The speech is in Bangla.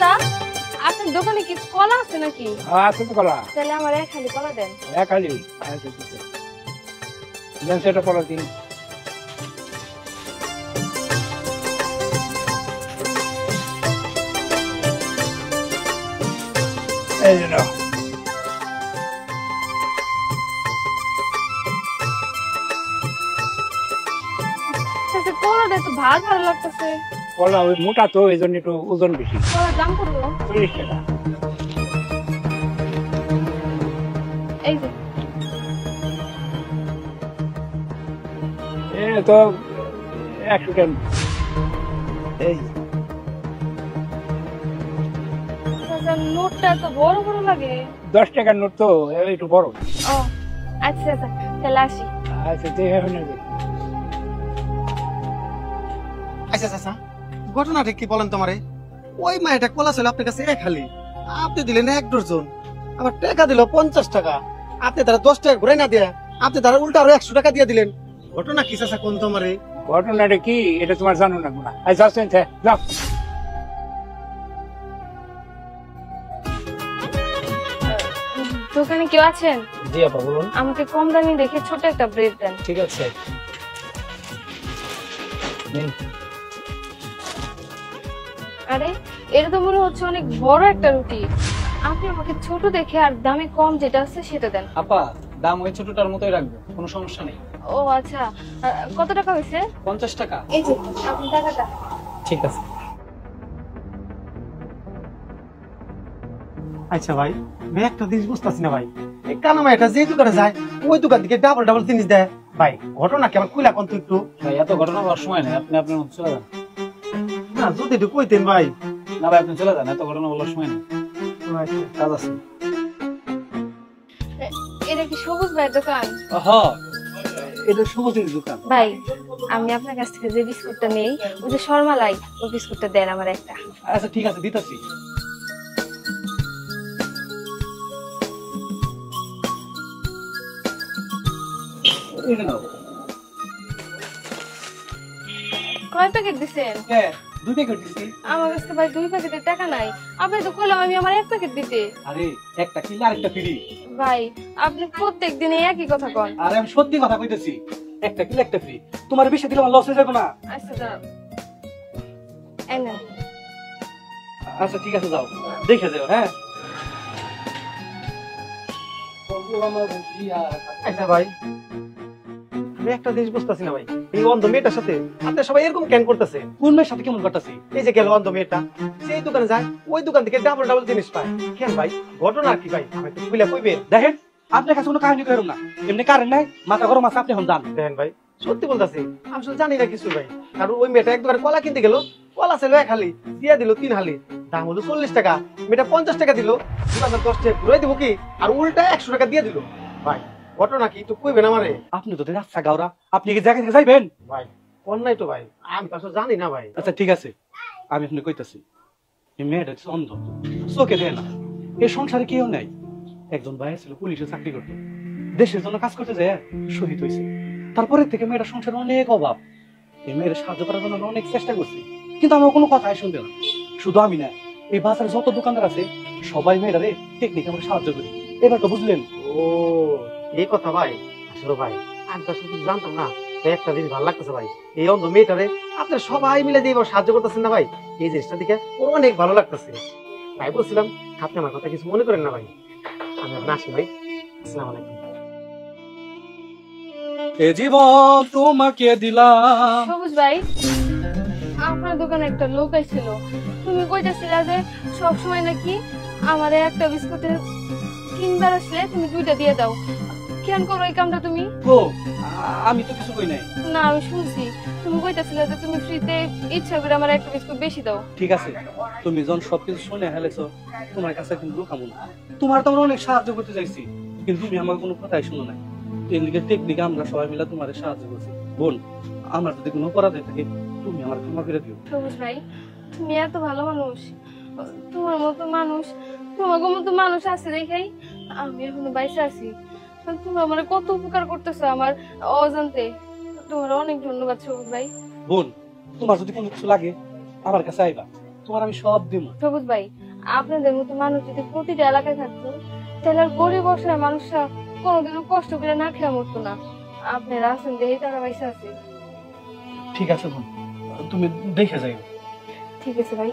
চাচা, আপনার দোকানে কি কলা আছে নাকি? আছে তো কলা। তাহলে আমার এক হালি কলা দেন। এক হালি? দেন সেটা কলা দিন। এই যে নাও। চাচা কলাটা তো ভালো ভালো লাগতেছে। কলা ওই মোটা তো এই জন্য একটু ওজন বেশি। কলার দাম কত? 40 টাকা। এই যে এ তো 100 টাকা। এই চাচা নোটটা তো বড় বড় লাগে। 10 টাকার নোট তো একটু বড়। ও আচ্ছা চাচা, তাহলে আসি। আচ্ছা দেখে শুনে দে। আচ্ছা চাচা, ঘটনাটা কি বলেন তোমারে? ওই মায়েটা কলা ছিল আপনার কাছে এক হালি, আপনি দিলেন 1 ডজন, আবার টাকা দিল 50 টাকা। আপনি তারা 10 টাকা ঘুরে না দিয়া আপনি তারা উল্টা আরো 100 টাকা দিয়ে দিলেন। ঘটনা কি চাচা কোন তোমারে? ঘটনাটা কি এটা তোমার জানো না গুণা? আচ্ছা আসেন যাও। দোকানে কেউ আছেন? জি আপা বলুন। আমাকে কম দামি দেখে ছোট একটা ব্রেড দেন। ঠিক আছে। আরে এটা তো মনে হচ্ছে অনেক বড় একটা রুটি। আপনি আমাকে ছোট দেখে আর দামে কম যেটা আছে সেটা দেন। আপা দাম ওই ছোটটার মতোই রাখবো, কোনো সমস্যা নেই। ও আচ্ছা, কত টাকা হয়েছে? 50 টাকা। এই যে আপনি টাকাটা। ঠিক আছে। আচ্ছা ভাই, ভাই একটা জিনিস বুঝতেছি না ভাই, এই কানা মায়েটা যে দোকানে যায় ওই দোকান থেকে ডাবল ডাবল জিনিস দেয়। ভাই ঘটনা কি আমার খুলা কোন তো একটু? ভাই এত ঘটনা হওয়ার সময় নেই, আপনি আপনার মতো চলে যান। না যদি একটু কইতেন ভাই। না ভাই আপনি চলে যান, এত ঘটনা বলার সময় নেই, কাজ আছে। এটা কি সবুজ ভাইয়ের দোকান? হ্যাঁ এটা সবুজের দোকান। ভাই আমি আপনার কাছ থেকে যে বিস্কুটটা নেই, ওই যে শর্মালাই, ওই বিস্কুটটা দেন আমার একটা। আচ্ছা ঠিক আছে, দিতেছি। কয় প্যাকেট দিছেন? দুই প্যাকেট দিছি। আমার কাছে ভাই 2 প্যাকেটের টাকা নাই। আপনি তো কইলাম আমি আমার 1 প্যাকেট দিতে। আরে একটা কিনলে আরেকটা ফ্রি। ভাই আপনি প্রত্যেক দিনে একই কথা কন। আরে আমি সত্যি কথা কইতেছি, একটা কিনলে একটা ফ্রি। তোমার বেশি দিলে আমার লস হয়ে যাবে না? আচ্ছা দাও। এই নেন। আচ্ছা ঠিক আছে যাও, দেখে যাও। হ্যাঁ আচ্ছা ভাই, আমি একটা জিনিস বুঝতেছি না ভাই, এই অন্ধ মেয়েটার সাথে আপনি সবাই এরকম কেন করতেছে? কোন মেয়ের সাথে কেমন করতেছি? এই যে গেল অন্ধ মেয়েটা, সেই দোকানে যায় ওই দোকান থেকে ডাবল ডাবল জিনিস পায় কেন ভাই? ঘটনা কি ভাই? আমি তো খুলে কইবেন। দেখেন আপনার কাছে কোনো কাহিনী কইরম না, এমনি কারেন্ট নাই, মাথা গরম আছে, আপনি এখন যান। দেখেন ভাই সত্যি বলতেছি, আমি আসলে জানি না কিছু ভাই। কারণ ওই মেয়েটা এক দোকানে কলা কিনতে গেল, কলা ছিল 1 হালি, দিয়ে দিল 3 হালি, দাম হলো 40 টাকা। মেয়েটা 50 টাকা দিল, দোকানদার 10 টাকা ঘুরে দিব কি, আর উল্টা 100 টাকা দিয়ে দিল। ভাই ঘটনা কি একটু কইবেন আমারে? আপনি তো রাস্তা গাওরা, আপনি কি জায়গা থেকে যাইবেন? ভাই অন্যায় তো ভাই, আমি তো আসলে জানি না ভাই। আচ্ছা ঠিক আছে, আমি আপনি কইতাছি, এই মেয়েটা হচ্ছে অন্ধ, চোখে দেয় না। এই সংসারে কেউ নাই। একজন ভাই ছিল পুলিশে চাকরি করতো, দেশের জন্য কাজ করতে যায় শহীদ হয়েছে। তারপরে থেকে মেয়েটা সংসারে অনেক অভাব। এই মেয়ের সাহায্য করার জন্য আমরা অনেক চেষ্টা করছি, কিন্তু আমার কোনো কথাই শুনবে না। শুধু আমি না, এই বাজারে যত দোকানদার আছে সবাই মেয়েটারে টেকনিক আমরা সাহায্য করি। এবার তো বুঝলেন? ও এই কথা ভাই, আসলে ভাই আমি তো আসলে কিছু জানতাম না। তাই একটা জিনিস ভালো লাগতেছে ভাই, এই অন্ধ মেয়েটারে আপনার সবাই মিলে দিয়ে সাহায্য করতেছেন না ভাই, এই জিনিসটা দেখে ওর অনেক ভালো লাগতেছে। তাই বলছিলাম আপনি আমার কথা কিছু মনে করেন না ভাই, আমি আপনার আসি ভাই। আসসালামু আলাইকুম। এ জীবন তোমাকে দিলাম। সবুজ ভাই, আপনার দোকানে একটা লোক আইছিল, তুমি কইতাছিলা যে সব সময় নাকি আমারে একটা বিস্কুটের 3 বার আসলে তুমি 2টা দিয়ে দাও। কেন করো এই কামটা তুমি? ও আমি তো কিছু কই নাই। না আমি শুনছি তুমি কইতাছিলা যে তুমি ফ্রিতে ইচ্ছা করে আমার একটা বিস্কুট বেশি দাও। ঠিক আছে, তুমি যখন সবকিছু শুনে হেলেছো, তোমার কাছে কিন্তু লুকামো না। তোমার তো আমরা অনেক সাহায্য করতে চাইছি, কিন্তু তুমি আমার কোনো কথাই শুনো না। এদিকে টেকনিকে আমরা সবাই মিলে তোমার সাহায্য করছি। বোন, আমার যদি কোনো অপরাধ হয়ে থাকে তুমি আমার ক্ষমা করে দিও। সবুজ ভাই, তুমি এত ভালো মানুষ, তোমার মতো মানুষ, তোমার মতো মানুষ আছে দেখাই আমি এখনো বাইসে আছি। তুমি আমার কত উপকার করতেছো আমার অজান্তে, তোমার অনেক ধন্যবাদ সবুজ ভাই। বোন, তোমার যদি কোনো কিছু লাগে আমার কাছে আইবা, তোমার আমি সব দিব। সবুজ ভাই, আপনাদের মতো মানুষ যদি প্রতিটা এলাকায় থাকতো তাহলে আর গরিব অসহায় মানুষরা কোনোদিনও কষ্ট করে না খেয়ে মরতো না। আপনারা আছেন দেখে তারা পয়সা আছে। ঠিক আছে বোন, তুমি দেখে যাই। ঠিক আছে ভাই।